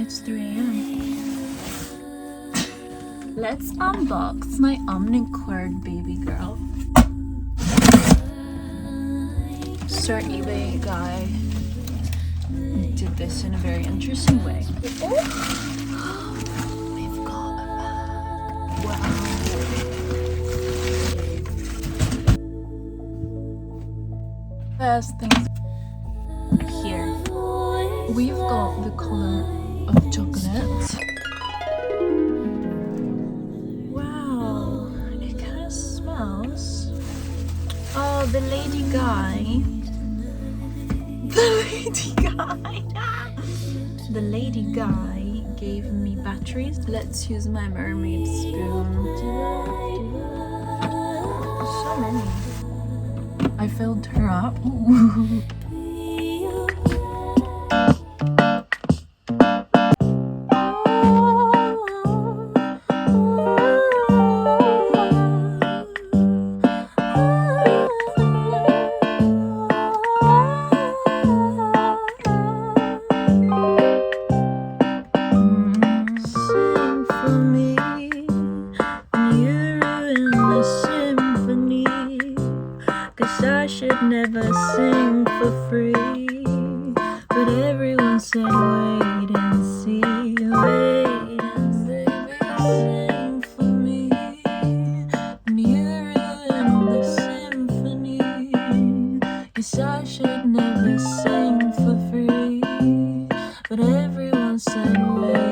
It's 3 a.m. Let's unbox my Omnichord baby girl. Sir eBay guy did this in a very interesting way. Oh! We've got a bag. Wow. First things here. We've got the color of chocolate. Wow, it kind of smells. Oh, the lady guy. The lady guy gave me batteries. Let's use my mermaid spoon. So many. I filled her up. I should never sing for free, but everyone said wait and see, wait and baby sing for me, and you ruined the symphony. Yes, I should never sing for free, but everyone said wait.